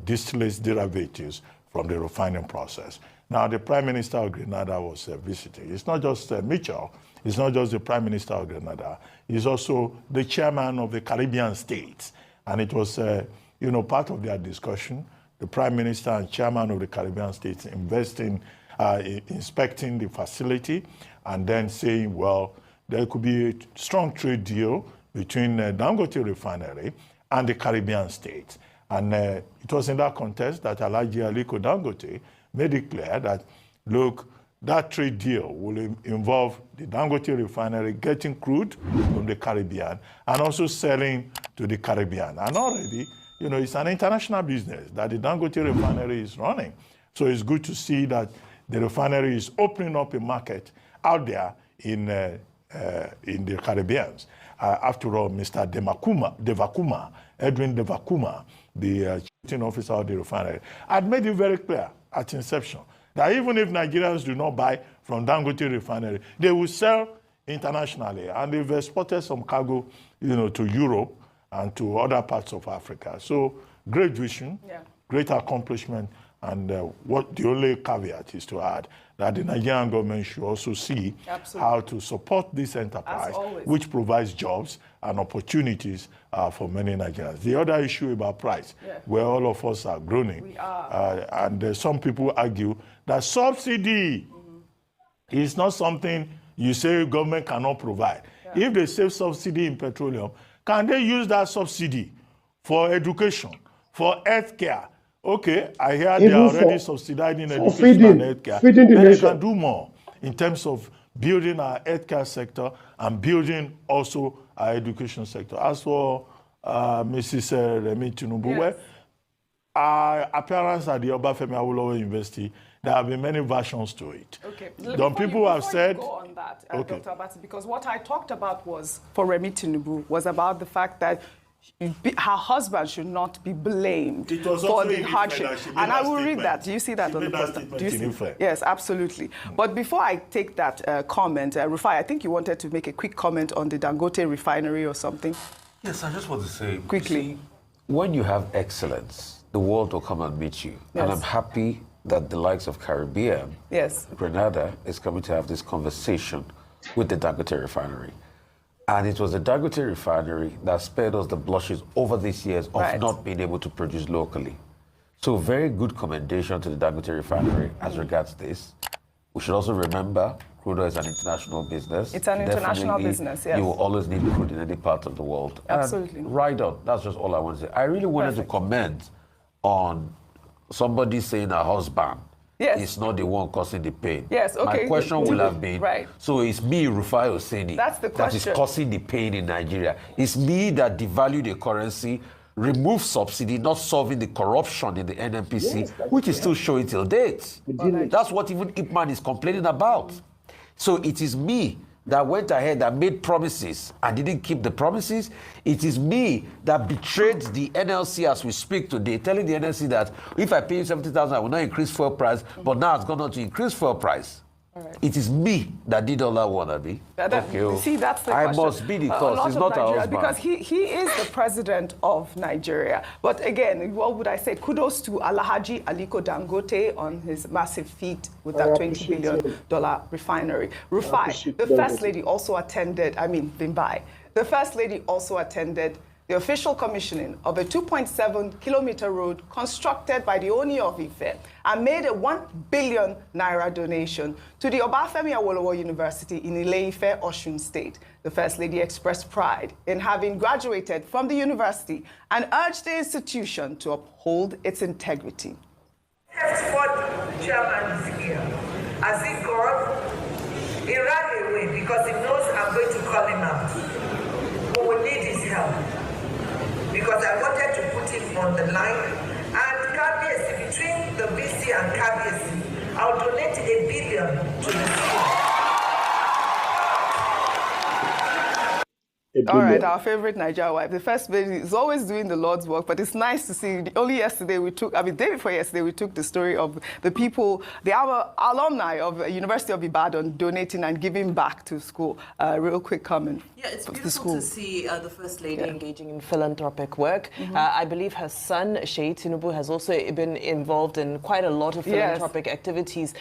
distillate derivatives from the refining process. Now, the Prime Minister of Grenada was visiting. It's not just Mitchell. It's not just the Prime Minister of Grenada. He's also the chairman of the Caribbean states. And it was, you know, part of their discussion, the Prime Minister and chairman of the Caribbean states inspecting the facility and then saying, well, there could be a strong trade deal between Dangote refinery and the Caribbean states. And it was in that context that Alhaji Aliko Dangote made it clear that, look, that trade deal will involve the Dangote refinery getting crude from the Caribbean and also selling to the Caribbean. And already, you know, it's an international business that the Dangote refinery is running. So it's good to see that the refinery is opening up a market out there in the Caribbean. After all, Mr. Edwin Devakuma, the chief officer of the refinery, had made it very clear at inception that even if Nigerians do not buy from Dangote refinery, they will sell internationally. And they've exported some cargo, you know, to Europe and to other parts of Africa. So great vision, great accomplishment. And what the only caveat is to add that the Nigerian government should also see how to support this enterprise, which provides jobs and opportunities for many Nigerians. The other issue about price, where all of us are groaning, we are. and some people argue that subsidy is not something you say government cannot provide. If they save subsidy in petroleum, can they use that subsidy for education, for health care? Okay, I hear they are already subsidizing education and healthcare. But they can do more in terms of building our healthcare sector and building also our education sector. As for Mrs. Remi Tinubu, our appearance at the Obafemi Awolowo University, there have been many versions to it. Okay. Some people have said... Go on that, Dr. Abati, because what I talked about was, for Remi Tinubu, was about the fact that her husband should not be blamed for the hardship. And I will read that. Do you see that on the poster? Do you see? Yes, absolutely. But before I take that comment, Rufai, I think you wanted to make a quick comment on the Dangote refinery or something. Yes, I just want to say, quickly, see, when you have excellence, the world will come and meet you. Yes. And I'm happy that the likes of Caribbean, Grenada, is coming to have this conversation with the Dangote refinery. And it was the Dangote refinery that spared us the blushes over these years of not being able to produce locally. So very good commendation to the Dangote refinery as regards this. We should also remember crude oil is an international business. It's an international business, yes. You will always need crude in any part of the world. Absolutely. And right on. That's just all I want to say. I really wanted to comment on somebody saying her husband is not the one causing the pain. Yes, okay. My question will have been, so it's me, Rufai Oseni, that is causing the pain in Nigeria. It's me that devalued the currency, removed subsidy, not solving the corruption in the NNPC, which is still showing till date. That's what even Ipman is complaining about. So it is me that went ahead and made promises and didn't keep the promises. It is me that betrayed the NLC as we speak today, telling the NLC that if I pay you 70,000, I will not increase fuel price, but now it's gone on to increase fuel price. It is me that did all that one, Abi. See, that's the question. I must be the cause, it's not our husband. Because he is the president of Nigeria. But again, what would I say? Kudos to Alhaji Aliko Dangote on his massive feat with that $20 billion refinery. Rufai, the First Lady also attended, Bimbai. The First Lady also attended the official commissioning of a 2.7-kilometer road constructed by the Oni of Ife and made a 1 billion naira donation to the Obafemi Awolowo University in Ile-Ife, Osun State. The First Lady expressed pride in having graduated from the university and urged the institution to uphold its integrity. Henceforth, the chairman is here. As he called, he ran away because he knows I'm going to call him out. We will need his help. Because I wanted to put him on the line. And Kabiesi, between the BC and Kabiesi, I'll donate $1 billion to the school. All right, our favorite Nigeria wife. The First Lady is always doing the Lord's work, but it's nice to see. Only yesterday we took, day before yesterday, we took the story of the people, the alumni of University of Ibadan donating and giving back to school. Real quick comment. Yeah, it's beautiful to see the First Lady engaging in philanthropic work. I believe her son, Sheyi Tinubu, has also been involved in quite a lot of philanthropic activities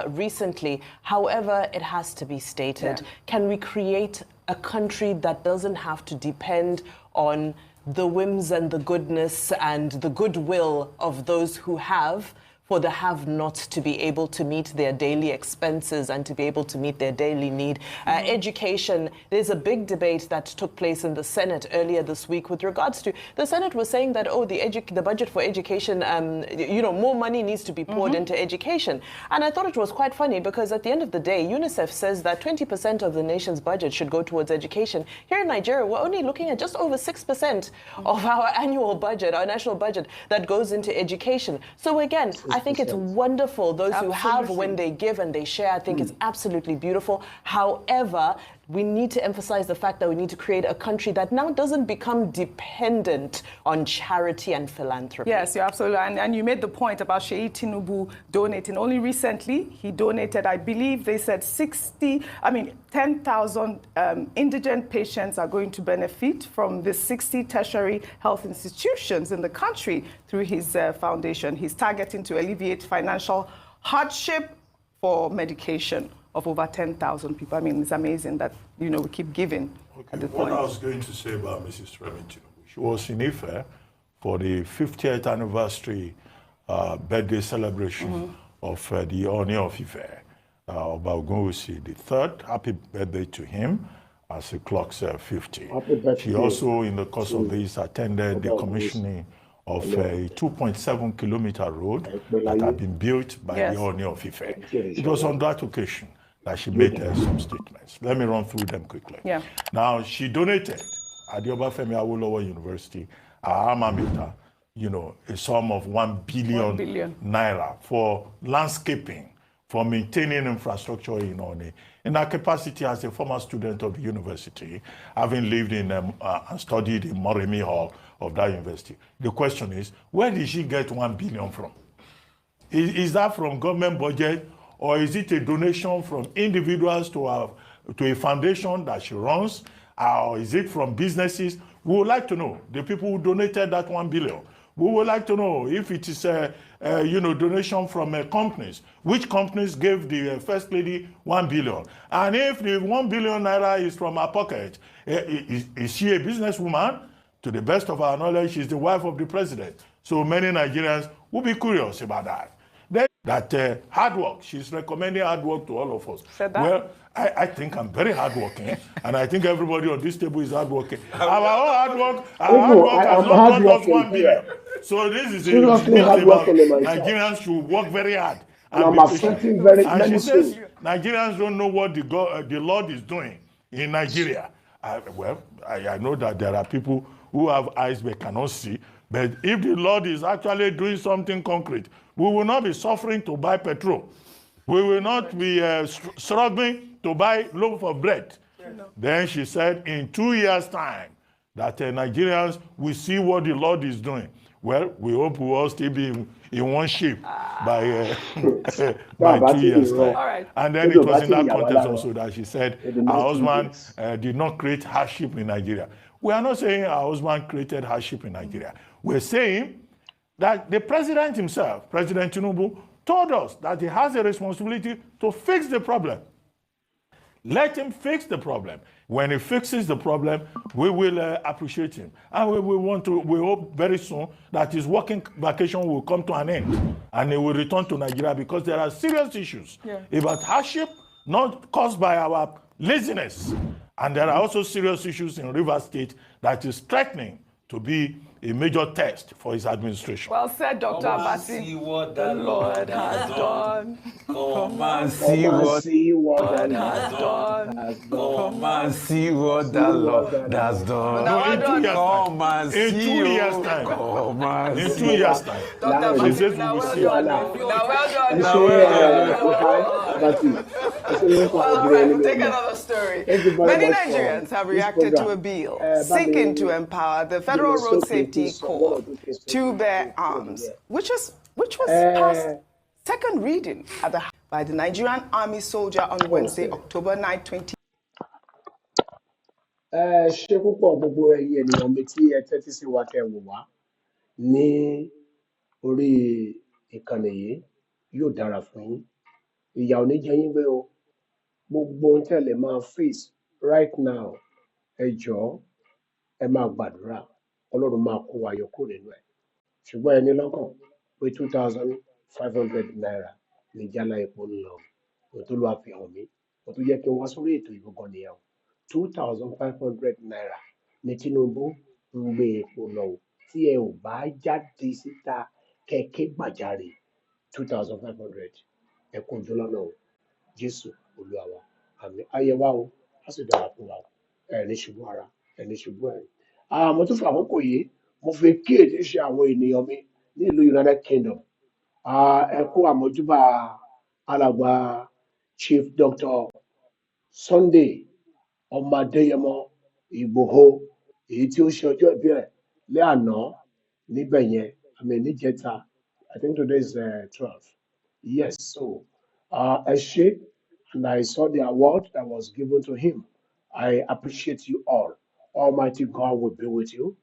recently. However, it has to be stated, can we create a country that doesn't have to depend on the whims and the goodness and the goodwill of those who have, for the have-nots to be able to meet their daily expenses and to be able to meet their daily need. Education, there's a big debate that took place in the Senate earlier this week with regards to, the Senate was saying that, the budget for education, more money needs to be poured into education. And I thought it was quite funny because at the end of the day, UNICEF says that 20% of the nation's budget should go towards education. Here in Nigeria, we're only looking at just over 6% of our annual budget, our national budget, that goes into education. So again, I think it's wonderful, those who have when they give and they share. I think it's absolutely beautiful. However, we need to emphasize the fact that we need to create a country that now doesn't become dependent on charity and philanthropy. Yes, you're absolutely right. And you made the point about Sheyi Tinubu donating. Only recently, he donated, I believe they said 10,000 indigent patients are going to benefit from the 60 tertiary health institutions in the country through his foundation. He's targeting to alleviate financial hardship for medication of over 10,000 people. I mean, it's amazing that, we keep giving at the point. What I was going to say about Mrs. Remington, she was in Ife for the 50th anniversary birthday celebration of the Oni of Ife, Obagunwusi the third. Happy birthday to him as he clocks 50. She also, in the course of this, attended the commissioning of a 2.7 kilometer road that had been built by the Oni of Ife. It was on that occasion that she made some statements. Let me run through them quickly. Yeah. Now, she donated at the Obafemi Awolowo University, our alma mater, a sum of 1 billion naira for landscaping, for maintaining infrastructure in Oni. In her capacity as a former student of the university, having lived in and studied in Moremi Hall of that university, the question is, where did she get 1 billion from? Is that from government budget, or is it a donation from individuals to a foundation that she runs, or is it from businesses? We would like to know the people who donated that 1 billion. We would like to know if it is a donation from companies. Which companies gave the First Lady 1 billion? And if the 1 billion naira is from her pocket, is she a businesswoman? To the best of our knowledge, she's the wife of the president. So many Nigerians will be curious about that. That hard work, she's recommending hard work to all of us. Well, I think I'm very hardworking, and I think everybody on this table is hardworking. Our hard work has not got us 1 billion. So this is about Nigerians should work very hard. And I'm accepting very many things. She says Nigerians don't know what the Lord is doing in Nigeria. I know that there are people who have eyes but cannot see. But if the Lord is actually doing something concrete, we will not be suffering to buy petrol. We will not be struggling to buy loaf of bread. Then she said, in 2 years' time, that Nigerians will see what the Lord is doing. Well, we hope we will all still be in one shape by 2 years' time. Right. And then it was in that context also that she said her husband did not create hardship in Nigeria. We are not saying her husband created hardship in Nigeria. We're saying that the president himself, President Tinubu, told us that he has a responsibility to fix the problem. Let him fix the problem. When he fixes the problem, we will appreciate him. And we hope very soon that his working vacation will come to an end and he will return to Nigeria, because there are serious issues about hardship not caused by our laziness. And there are also serious issues in Rivers State that is threatening to be a major test for his administration. Well said, Dr. Abasi. See what the Lord has done. Come and see what the Lord has done. Come and see what the Lord has done. Come and see. In 2 years' time. Come and in see. 2 years' time. Dr. She says we will see. Well, take another story. Many Nigerians have reacted to a bill seeking to empower the Federal Road Safety Corps to bear arms, which was passed second reading by the Nigerian Army soldier on Wednesday, October 9, 20. Ṣé púpọ̀ gbogbo ẹ̀yin ènìyàn mi tí ẹ tẹ́tí sí wa tẹ́ wò wá ní orí ìkànnì yìí yóò dára fún yín. Ìyà ò ní jẹ yín gbé o. Gbogbo ohun tẹ́ lè máa face right now, ẹ jọ̀ọ́ ẹ máa gbàdúrà. Ọlọ́run máa kó wa yọ kúrò nínú ẹ̀. Ṣùgbọ́n ẹ ní lọ́kàn pé 2,500 naira ní jálá epo ń lọ. Ohun tó lọ́wọ́ fi hàn mí, ohun tó jẹ́ kí n wá sórí ètò ìgbọ̀ngàn nìyẹn. 2,500 naira ní Tinubu ń gbé epo lọ. Tí ẹ ò bá jáde síta kẹ̀kẹ́ gbàjarè 2,500 ẹ kú ojú lọ́nà o. Jésù Olúwa wa. Àmín. Ayé wa o, á sì dára fún wa o. Ẹ ní ṣubú ara, ẹ ní ṣubú ẹ̀rín. Mo tún fún àkókò yìí, mo fi kíyèsí ṣe àwọn ènìyàn mi ní ìlú United Kingdom. Ẹ kú àmójúbà alàgbà Chief Dr. Sunday ọmọ Adéyẹmọ Ìgbòho èyí tí ó ṣe ọjọ́ ìbí rẹ̀ ní àná níbẹ̀ yẹn níjẹta I think today is 12. Yes, so ẹ ṣé, and I saw the award that was given to him. I appreciate you all. Almighty God will be with you,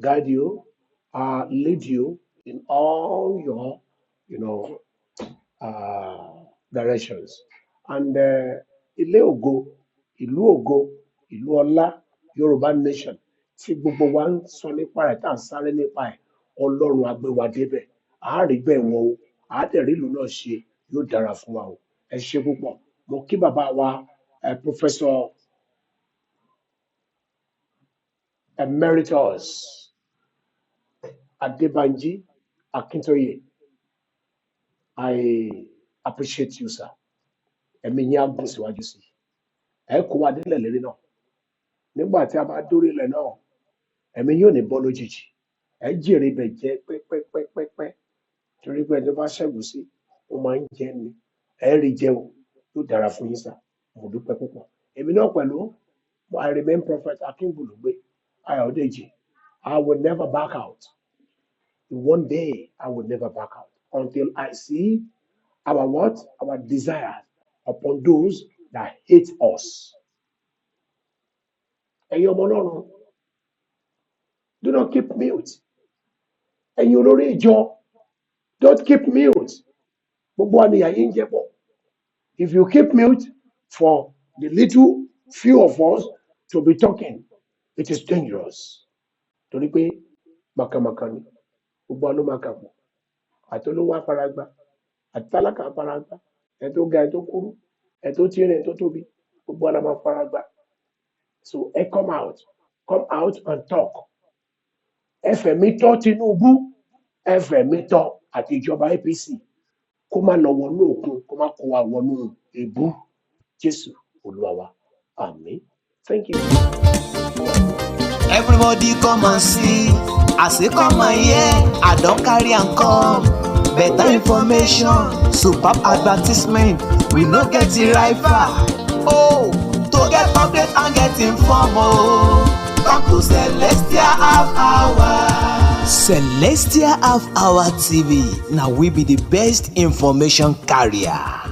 guide you, lead you in all your, directions. And ilé ògo, ìlú ògo, ìlú ọlá, Yorùbá nation tí gbogbo wa ń sọ nípa rẹ̀ tá à ń sáré nípa ẹ̀, Ọlọ́run á gbé wa débẹ̀. Àárí bẹ́ẹ̀ wọn o, àádẹ́rì ìlú náà ṣe, yóò dára fún wa o. Ẹ ṣé púpọ̀. Mo kí bàbá wa Professor Emeritus Adebanji Akintoye. I appreciate you, sir. Ẹ̀mí yín á gùn síwájú sí i. Ẹ kó wa délẹ̀ lérí náà. Nígbà tí a bá dórí ilẹ̀ náà, ẹ̀mí yóò ní bọ́ lójijì. Ẹ jèrè ibẹ̀ jẹ́ pẹ́pẹ́pẹ́pẹ́. Torí pé ẹni tó bá ṣẹ́gun sí, ó máa ń jẹ́ ni. Ẹ rí jẹ́ o, yóò dára fún yín, sir. Mo dúpẹ́ púpọ̀. Èmi náà pẹ̀lú, I remain Prophet Akingbulugbe Ayodeji. I will never back out. One day, I will never back out until I see our what? Our desires upon those that hate us. Ẹ̀yin ọmọ Ọlọ́run, do not keep mute. Ẹ̀yin olórí ìjọ, don't keep mute. Gbogbo wa ni ìyà yín jẹ bọ̀. If you keep mute for the little few of us to be talking, it is dangerous. Torí pé màkàmàkà ni, gbogbo wa ló máa kà pọ̀. Àtolówó afárágbá, àtàlákà afárágbá, ẹ̀ tó ga, ẹ̀ tó kúrú, ẹ̀ tó tínrín, ẹ̀ tó tóbi, gbogbo wa la máa fárágbá. So come out and talk. Ẹ fẹ̀mí tọ́ Tinubu, ẹ fẹ̀mí tọ́ àti ìjọba APC. Kó má lọ wọnú òkun, kó má kó wa wọnú èbú. Jésù Olúwa wa. Àmín. Thank you. Everybody come and see. I say come and hear. I don carry am come. Better information, superb advertisement. We no get it rival. Oh, to get update and get informed. Oh, come to Celestial Half Hour. Celestial Half Hour TV. Now we be the best information carrier.